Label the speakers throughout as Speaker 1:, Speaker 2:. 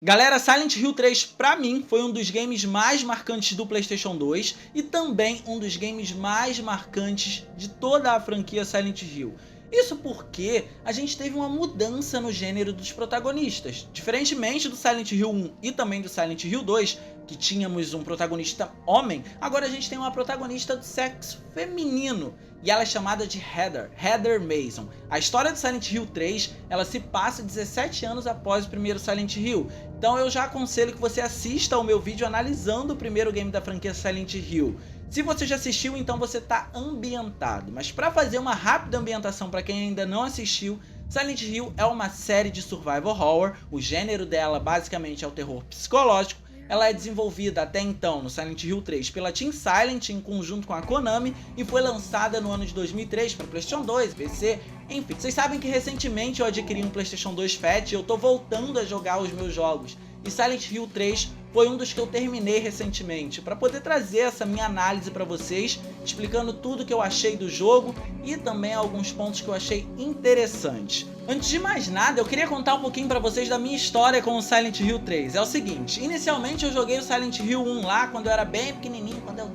Speaker 1: Galera, Silent Hill 3 pra mim foi um dos games mais marcantes do PlayStation 2 e também um dos games mais marcantes de toda a franquia Silent Hill. Isso porque a gente teve uma mudança no gênero dos protagonistas. Diferentemente do Silent Hill 1 e também do Silent Hill 2, que tínhamos um protagonista homem, agora a gente tem uma protagonista do sexo feminino. E ela é chamada de Heather Mason. A história do Silent Hill 3, ela se passa 17 anos após o primeiro Silent Hill. Então eu já aconselho que você assista ao meu vídeo analisando o primeiro game da franquia Silent Hill. Se você já assistiu, então você está ambientado. Mas para fazer uma rápida ambientação para quem ainda não assistiu, Silent Hill é uma série de survival horror. O gênero dela basicamente é o terror psicológico. Ela é desenvolvida até então no Silent Hill 3 pela Team Silent em conjunto com a Konami e foi lançada no ano de 2003 para PlayStation 2, PC, enfim. Vocês sabem que recentemente eu adquiri um PlayStation 2 Fat e eu tô voltando a jogar os meus jogos. E Silent Hill 3 foi um dos que eu terminei recentemente, para poder trazer essa minha análise para vocês, explicando tudo que eu achei do jogo e também alguns pontos que eu achei interessantes. Antes de mais nada, eu queria contar um pouquinho para vocês da minha história com o Silent Hill 3. É o seguinte, inicialmente eu joguei o Silent Hill 1 lá quando eu era bem pequenininho, quando eu,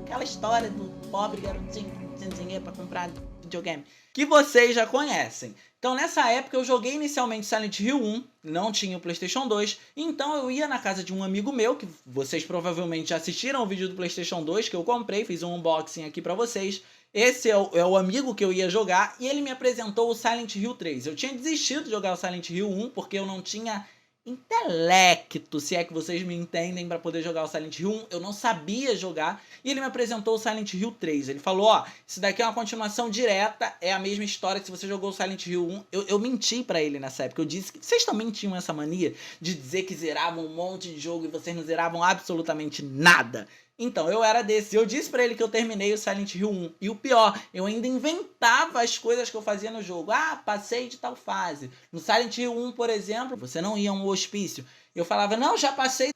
Speaker 1: aquela história do pobre garotinho que tinha dinheiro para comprar videogame, que vocês já conhecem. Então nessa época eu joguei inicialmente Silent Hill 1, não tinha o PlayStation 2, então eu ia na casa de um amigo meu, que vocês provavelmente já assistiram o vídeo do PlayStation 2 que eu comprei, fiz um unboxing aqui pra vocês. Esse é o amigo que eu ia jogar e ele me apresentou o Silent Hill 3. Eu tinha desistido de jogar o Silent Hill 1 porque eu não tinha intelecto, se é que vocês me entendem, para poder jogar o Silent Hill 1, eu não sabia jogar, e ele me apresentou o Silent Hill 3, ele falou, ó, isso daqui é uma continuação direta, é a mesma história que se você jogou o Silent Hill 1, eu menti pra ele nessa época, eu disse que vocês também tinham essa mania de dizer que zeravam um monte de jogo e vocês não zeravam absolutamente nada. Então, eu era desse. Eu disse pra ele que eu terminei o Silent Hill 1. E o pior, eu ainda inventava as coisas que eu fazia no jogo. Ah, passei de tal fase. No Silent Hill 1, por exemplo, você não ia a um hospício. Eu falava, não, já passei.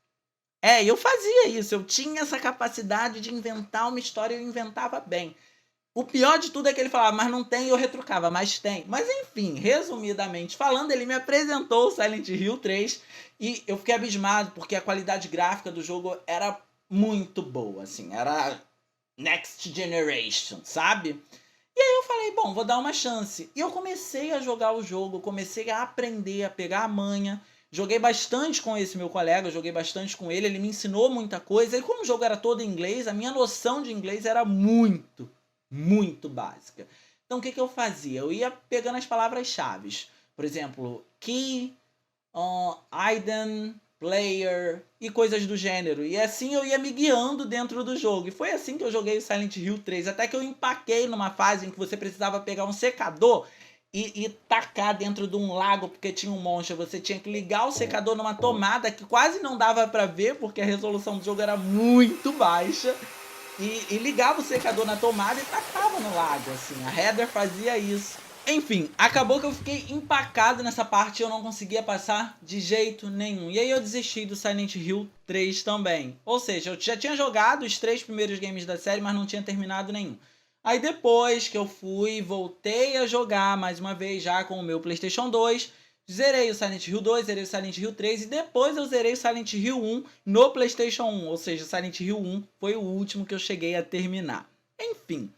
Speaker 1: Eu fazia isso. Eu tinha essa capacidade de inventar uma história e eu inventava bem. O pior de tudo é que ele falava, mas não tem, e eu retrucava, mas tem. Mas enfim, resumidamente falando, ele me apresentou o Silent Hill 3 e eu fiquei abismado porque a qualidade gráfica do jogo era muito boa, assim, era Next Generation, sabe? E aí eu falei, bom, vou dar uma chance. E eu comecei a jogar o jogo, comecei a aprender, a pegar a manha. Joguei bastante com esse meu colega, joguei bastante com ele, ele me ensinou muita coisa. E como o jogo era todo em inglês, a minha noção de inglês era muito básica. Então o que eu fazia? Eu ia pegando as palavras-chave. Por exemplo, key, hidden, player e coisas do gênero. E assim eu ia me guiando dentro do jogo. E foi assim que eu joguei o Silent Hill 3. Até que eu empaquei numa fase em que você precisava pegar um secador e tacar dentro de um lago porque tinha um monstro. Você tinha que ligar o secador numa tomada que quase não dava pra ver porque a resolução do jogo era muito baixa. E ligava o secador na tomada e tacava no lago, assim. A Heather fazia isso. Enfim, acabou que eu fiquei empacado nessa parte e eu não conseguia passar de jeito nenhum. E aí eu desisti do Silent Hill 3 também. Ou seja, eu já tinha jogado os 3 primeiros games da série, mas não tinha terminado nenhum. Aí depois que eu voltei a jogar mais uma vez já com o meu PlayStation 2, zerei o Silent Hill 2, zerei o Silent Hill 3 e depois eu zerei o Silent Hill 1 no PlayStation 1. Ou seja, o Silent Hill 1 foi o último que eu cheguei a terminar. Enfim,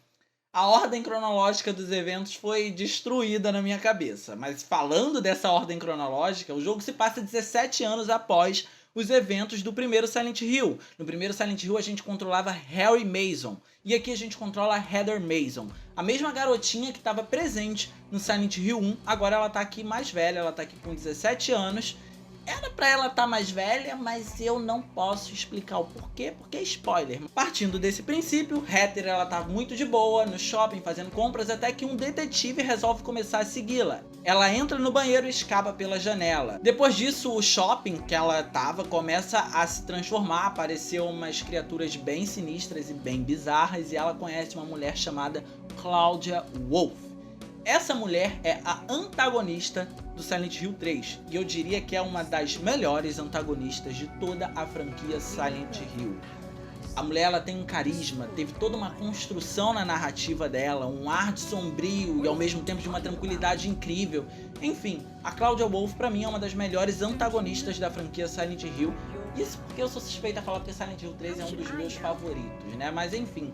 Speaker 1: a ordem cronológica dos eventos foi destruída na minha cabeça. Mas falando dessa ordem cronológica, o jogo se passa 17 anos após os eventos do primeiro Silent Hill. No primeiro Silent Hill a gente controlava Harry Mason. E aqui a gente controla Heather Mason. A mesma garotinha que estava presente no Silent Hill 1, agora ela está aqui mais velha, ela está aqui com 17 anos. Era pra ela estar mais velha, mas eu não posso explicar o porquê, porque é spoiler. Partindo desse princípio, Heather ela tá muito de boa no shopping fazendo compras até que um detetive resolve começar a segui-la. Ela entra no banheiro e escapa pela janela. Depois disso, o shopping que ela tava começa a se transformar, apareceu umas criaturas bem sinistras e bem bizarras e ela conhece uma mulher chamada Claudia Wolf. Essa mulher é a antagonista do Silent Hill 3, e eu diria que é uma das melhores antagonistas de toda a franquia Silent Hill. A mulher, ela tem um carisma, teve toda uma construção na narrativa dela, um ar de sombrio e ao mesmo tempo de uma tranquilidade incrível. Enfim, a Claudia Wolf pra mim é uma das melhores antagonistas da franquia Silent Hill. Isso porque eu sou suspeita a falar porque Silent Hill 3 é um dos meus favoritos, né? Mas enfim,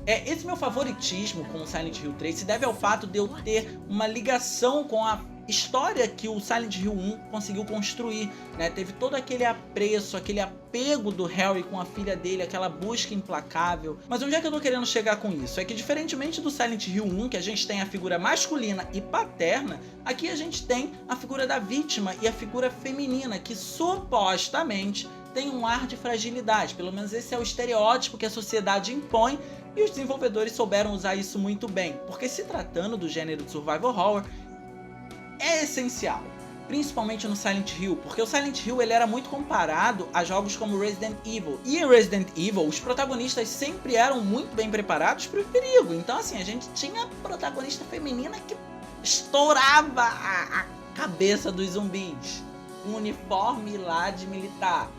Speaker 1: esse meu favoritismo com o Silent Hill 3 se deve ao fato de eu ter uma ligação com a história que o Silent Hill 1 conseguiu construir, né? Teve todo aquele apreço, aquele apego do Harry com a filha dele, aquela busca implacável. Mas onde é que eu tô querendo chegar com isso? É que diferentemente do Silent Hill 1, que a gente tem a figura masculina e paterna, aqui a gente tem a figura da vítima e a figura feminina, que supostamente tem um ar de fragilidade. Pelo menos esse é o estereótipo que a sociedade impõe, e os desenvolvedores souberam usar isso muito bem, porque se tratando do gênero de survival horror, é essencial, principalmente no Silent Hill, porque o Silent Hill ele era muito comparado a jogos como Resident Evil, e em Resident Evil os protagonistas sempre eram muito bem preparados para o perigo. Então assim, a gente tinha protagonista feminina que estourava a cabeça dos zumbis, um uniforme lá de militar.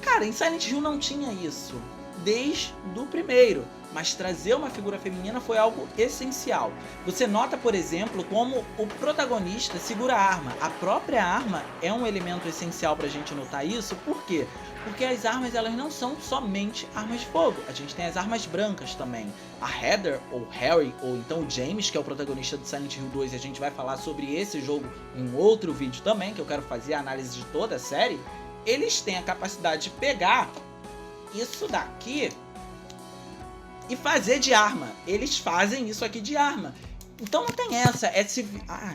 Speaker 1: Cara, em Silent Hill não tinha isso, desde o primeiro. Mas trazer uma figura feminina foi algo essencial. Você nota, por exemplo, como o protagonista segura a arma. A própria arma é um elemento essencial pra gente notar isso. Por quê? Porque as armas, elas não são somente armas de fogo. A gente tem as armas brancas também. A Heather, ou Harry, ou então o James, que é o protagonista do Silent Hill 2, e a gente vai falar sobre esse jogo em outro vídeo também, que eu quero fazer a análise de toda a série. Eles têm a capacidade de pegar isso daqui e fazer de arma. Eles fazem isso aqui de arma. Então não tem essa,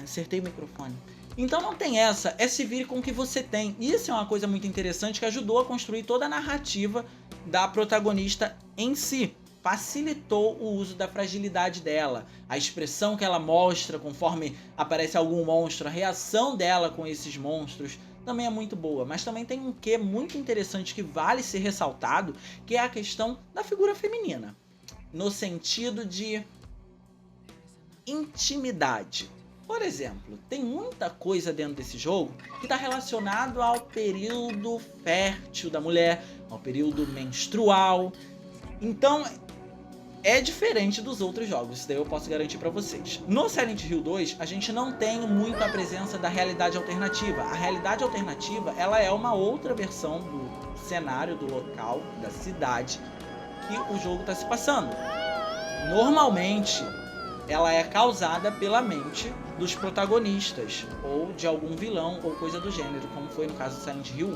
Speaker 1: acertei o microfone. Então não tem essa, se vire com o que você tem. Isso é uma coisa muito interessante que ajudou a construir toda a narrativa da protagonista em si. Facilitou o uso da fragilidade dela, a expressão que ela mostra conforme aparece algum monstro, a reação dela com esses monstros também é muito boa. Mas também tem um quê muito interessante que vale ser ressaltado, que é a questão da figura feminina. No sentido de intimidade. Por exemplo, tem muita coisa dentro desse jogo que está relacionado ao período fértil da mulher, ao período menstrual. Então, é diferente dos outros jogos, isso daí eu posso garantir para vocês. No Silent Hill 2, a gente não tem muito a presença da realidade alternativa. A realidade alternativa, ela é uma outra versão do cenário, do local, da cidade que o jogo está se passando. Normalmente, ela é causada pela mente dos protagonistas, ou de algum vilão, ou coisa do gênero, como foi no caso do Silent Hill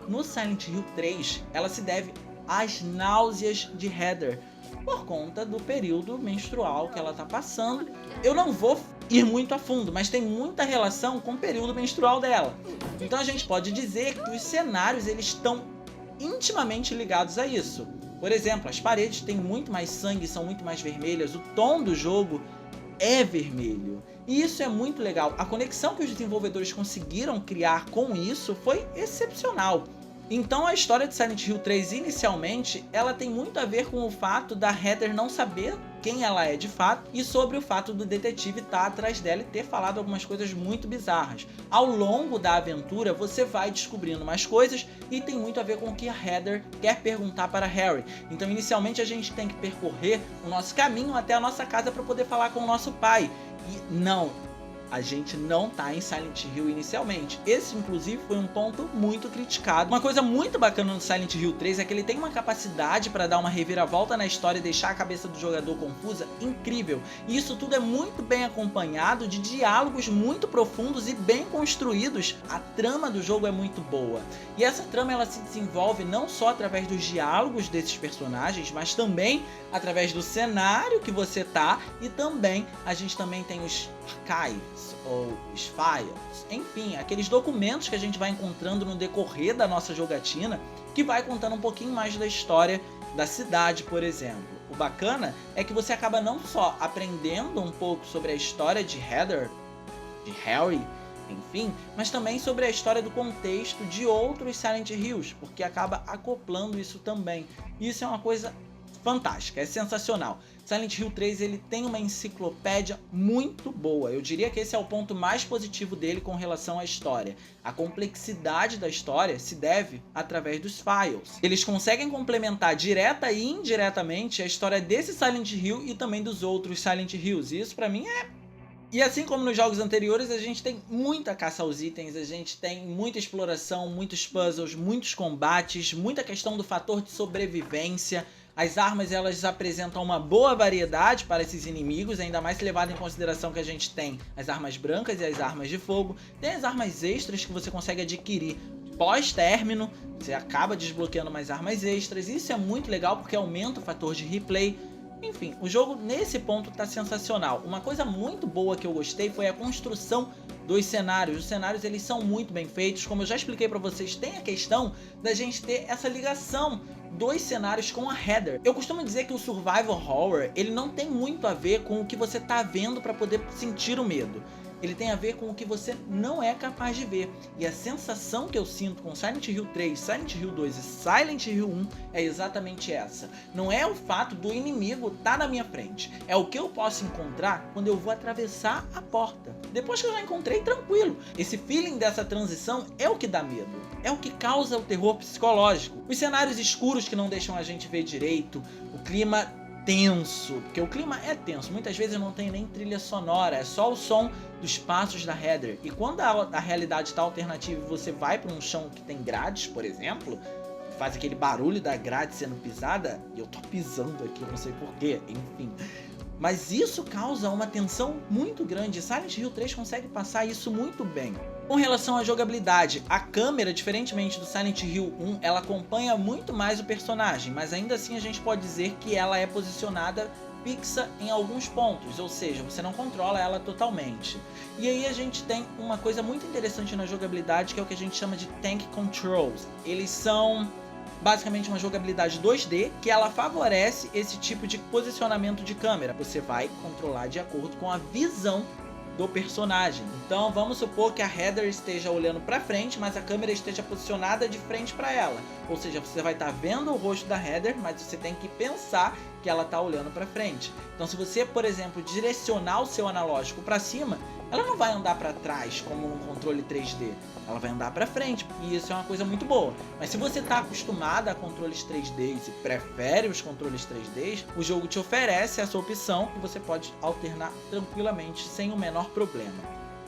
Speaker 1: 1. No Silent Hill 3, ela se deve às náuseas de Heather, por conta do período menstrual que ela está passando. Eu não vou ir muito a fundo, mas tem muita relação com o período menstrual dela. Então a gente pode dizer que os cenários eles estão intimamente ligados a isso. Por exemplo, as paredes têm muito mais sangue, são muito mais vermelhas, o tom do jogo é vermelho. E isso é muito legal. A conexão que os desenvolvedores conseguiram criar com isso foi excepcional. Então a história de Silent Hill 3 inicialmente, ela tem muito a ver com o fato da Heather não saber quem ela é de fato e sobre o fato do detetive estar atrás dela e ter falado algumas coisas muito bizarras. Ao longo da aventura você vai descobrindo mais coisas e tem muito a ver com o que a Heather quer perguntar para Harry. Então inicialmente a gente tem que percorrer o nosso caminho até a nossa casa para poder falar com o nosso pai. E não, a gente não tá em Silent Hill inicialmente. Esse, inclusive, foi um ponto muito criticado. Uma coisa muito bacana no Silent Hill 3 é que ele tem uma capacidade para dar uma reviravolta na história e deixar a cabeça do jogador confusa incrível. E isso tudo é muito bem acompanhado de diálogos muito profundos e bem construídos. A trama do jogo é muito boa. E essa trama ela se desenvolve não só através dos diálogos desses personagens, mas também através do cenário que você tá, e também a gente também tem os archives ou os files, enfim, aqueles documentos que a gente vai encontrando no decorrer da nossa jogatina, que vai contando um pouquinho mais da história da cidade, por exemplo. O bacana é que você acaba não só aprendendo um pouco sobre a história de Heather, de Harry, enfim, mas também sobre a história do contexto de outros Silent Hills, porque acaba acoplando isso também. E isso é uma coisa fantástica, é sensacional. Silent Hill 3 ele tem uma enciclopédia muito boa. Eu diria que esse é o ponto mais positivo dele com relação à história. A complexidade da história se deve através dos files. Eles conseguem complementar direta e indiretamente a história desse Silent Hill e também dos outros Silent Hills. E isso pra mim é... E assim como nos jogos anteriores, a gente tem muita caça aos itens, a gente tem muita exploração, muitos puzzles, muitos combates, muita questão do fator de sobrevivência. As armas elas apresentam uma boa variedade para esses inimigos, ainda mais se levado em consideração que a gente tem as armas brancas e as armas de fogo. Tem as armas extras que você consegue adquirir pós-término, você acaba desbloqueando mais armas extras. Isso é muito legal porque aumenta o fator de replay. Enfim, o jogo nesse ponto tá sensacional. Uma coisa muito boa que eu gostei foi a construção dos cenários. Os cenários eles são muito bem feitos. Como eu já expliquei pra vocês, tem a questão da gente ter essa ligação dos cenários com a header. Eu costumo dizer que o survival horror ele não tem muito a ver com o que você tá vendo para poder sentir o medo. Ele tem a ver com o que você não é capaz de ver. E a sensação que eu sinto com Silent Hill 3, Silent Hill 2 e Silent Hill 1 é exatamente essa. Não é o fato do inimigo estar na minha frente. É o que eu posso encontrar quando eu vou atravessar a porta. Depois que eu já encontrei, tranquilo. Esse feeling dessa transição é o que dá medo. É o que causa o terror psicológico. Os cenários escuros que não deixam a gente ver direito. O clima tenso, porque o clima é tenso, muitas vezes não tem nem trilha sonora, é só o som dos passos da header. E quando a realidade está alternativa e você vai para um chão que tem grades, por exemplo, faz aquele barulho da grade sendo pisada, e eu tô pisando aqui, não sei porquê, enfim. Mas isso causa uma tensão muito grande. Silent Hill 3 consegue passar isso muito bem. Com relação à jogabilidade, a câmera, diferentemente do Silent Hill 1, ela acompanha muito mais o personagem, mas ainda assim a gente pode dizer que ela é posicionada fixa em alguns pontos, ou seja, você não controla ela totalmente. E aí a gente tem uma coisa muito interessante na jogabilidade, que é o que a gente chama de Tank Controls. Eles são basicamente uma jogabilidade 2D que ela favorece esse tipo de posicionamento de câmera. Você vai controlar de acordo com a visão do personagem. Então vamos supor que a header esteja olhando para frente, mas a câmera esteja posicionada de frente para ela. Ou seja, você vai estar vendo o rosto da header, mas você tem que pensar que ela está olhando para frente. Então se você, por exemplo, direcionar o seu analógico para cima, ela não vai andar para trás como um controle 3D. Ela vai andar para frente, e isso é uma coisa muito boa. Mas se você está acostumado a controles 3D e prefere os controles 3D, o jogo te oferece essa opção e você pode alternar tranquilamente, sem o menor problema.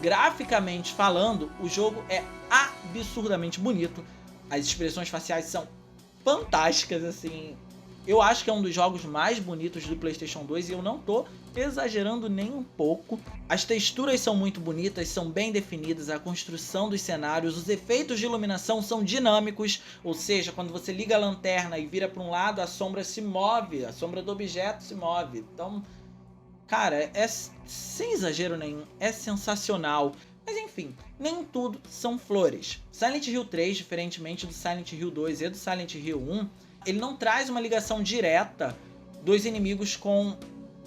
Speaker 1: Graficamente falando, o jogo é absurdamente bonito. As expressões faciais são fantásticas, assim. Eu acho que é um dos jogos mais bonitos do PlayStation 2 e eu não tô exagerando nem um pouco. As texturas são muito bonitas, são bem definidas, a construção dos cenários, os efeitos de iluminação são dinâmicos, ou seja, quando você liga a lanterna e vira para um lado, a sombra se move, a sombra do objeto se move. Então, cara, é sem exagero nenhum, é sensacional. Mas enfim, nem tudo são flores. Silent Hill 3, diferentemente do Silent Hill 2 e do Silent Hill 1, ele não traz uma ligação direta dos inimigos com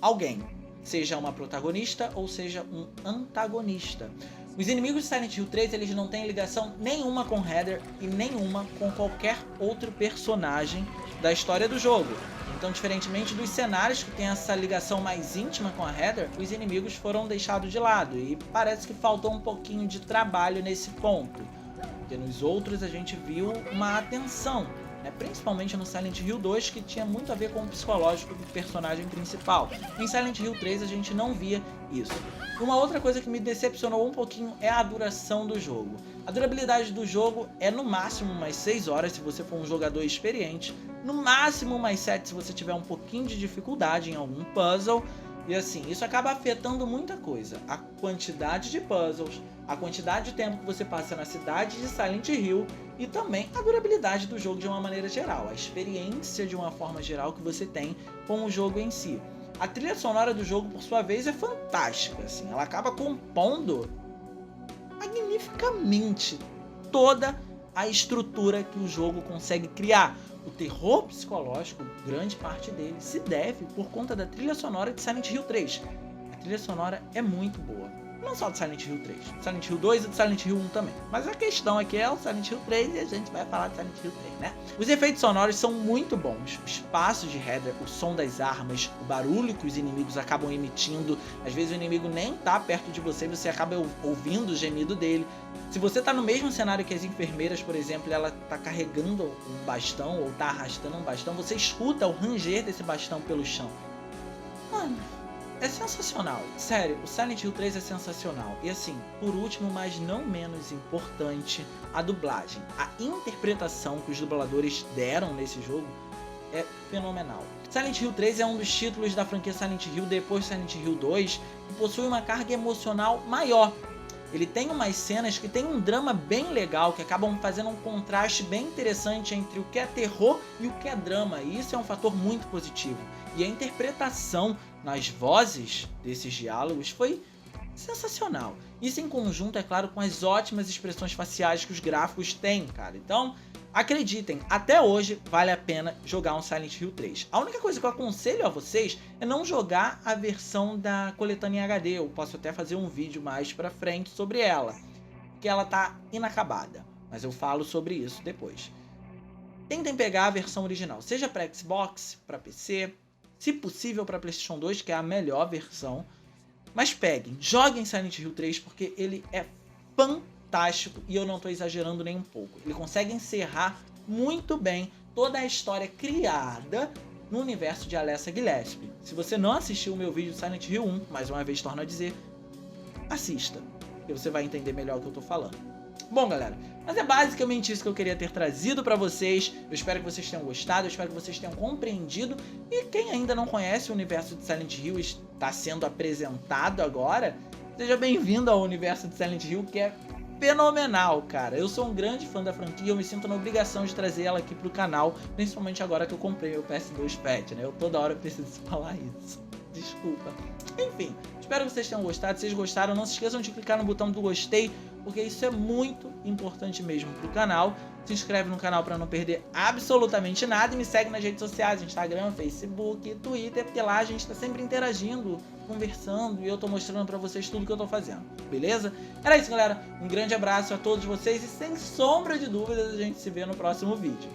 Speaker 1: alguém, seja uma protagonista ou seja um antagonista. Os inimigos de Silent Hill 3 eles não têm ligação nenhuma com Heather e nenhuma com qualquer outro personagem da história do jogo. Então, diferentemente dos cenários que tem essa ligação mais íntima com a Heather, os inimigos foram deixados de lado e parece que faltou um pouquinho de trabalho nesse ponto, porque nos outros a gente viu uma atenção, principalmente no Silent Hill 2, que tinha muito a ver com o psicológico do personagem principal. Em Silent Hill 3 a gente não via isso. Uma outra coisa que me decepcionou um pouquinho é a duração do jogo. A durabilidade do jogo é no máximo umas 6 horas se você for um jogador experiente, no máximo umas 7 se você tiver um pouquinho de dificuldade em algum puzzle. E assim, isso acaba afetando muita coisa. A quantidade de puzzles, a quantidade de tempo que você passa na cidade de Silent Hill e também a durabilidade do jogo de uma maneira geral, a experiência de uma forma geral que você tem com o jogo em si. A trilha sonora do jogo, por sua vez, é fantástica, assim, ela acaba compondo magnificamente toda a estrutura que o jogo consegue criar. O terror psicológico, grande parte dele, se deve por conta da trilha sonora de Silent Hill 3. A trilha sonora é muito boa. Não só do Silent Hill 3, do Silent Hill 2 e do Silent Hill 1 também. Mas a questão aqui é o Silent Hill 3 e a gente vai falar do Silent Hill 3, né? Os efeitos sonoros são muito bons. Os passos de header, o som das armas, o barulho que os inimigos acabam emitindo. Às vezes o inimigo nem tá perto de você, você acaba ouvindo o gemido dele. Se você tá no mesmo cenário que as enfermeiras, por exemplo, e ela tá carregando um bastão ou tá arrastando um bastão, você escuta o ranger desse bastão pelo chão. Mano, é sensacional. Sério, o Silent Hill 3 é sensacional. E assim, por último, mas não menos importante, a dublagem. A interpretação que os dubladores deram nesse jogo é fenomenal. Silent Hill 3 é um dos títulos da franquia Silent Hill depois de Silent Hill 2 que possui uma carga emocional maior. Ele tem umas cenas que tem um drama bem legal, que acabam fazendo um contraste bem interessante entre o que é terror e o que é drama, e isso é um fator muito positivo. E a interpretação nas vozes desses diálogos foi sensacional. Isso em conjunto, é claro, com as ótimas expressões faciais que os gráficos têm, cara. Então, acreditem, até hoje vale a pena jogar um Silent Hill 3. A única coisa que eu aconselho a vocês é não jogar a versão da coletânea em HD. Eu posso até fazer um vídeo mais pra frente sobre ela, porque ela tá inacabada, mas eu falo sobre isso depois. Tentem pegar a versão original, seja para Xbox, para PC, se possível para PlayStation 2, que é a melhor versão. Mas peguem, joguem Silent Hill 3 porque ele é fantástico e eu não estou exagerando nem um pouco. Ele consegue encerrar muito bem toda a história criada no universo de Alessa Gillespie. Se você não assistiu o meu vídeo Silent Hill 1, mais uma vez torno a dizer, assista, que você vai entender melhor o que eu estou falando. Bom, galera, mas é basicamente isso que eu queria ter trazido pra vocês. Eu espero que vocês tenham gostado, eu espero que vocês tenham compreendido. E quem ainda não conhece o universo de Silent Hill, está sendo apresentado agora, seja bem-vindo ao universo de Silent Hill, que é fenomenal, cara. Eu sou um grande fã da franquia, eu me sinto na obrigação de trazer ela aqui pro canal, principalmente agora que eu comprei meu PS2 Fat, né? Eu toda hora preciso falar isso. Desculpa. Enfim, espero que vocês tenham gostado. Se vocês gostaram, não se esqueçam de clicar no botão do gostei, porque isso é muito importante mesmo pro canal. Se inscreve no canal para não perder absolutamente nada e me segue nas redes sociais, Instagram, Facebook, Twitter, porque lá a gente tá sempre interagindo, conversando e eu tô mostrando pra vocês tudo que eu tô fazendo, beleza? Era isso, galera. Um grande abraço a todos vocês e sem sombra de dúvidas a gente se vê no próximo vídeo.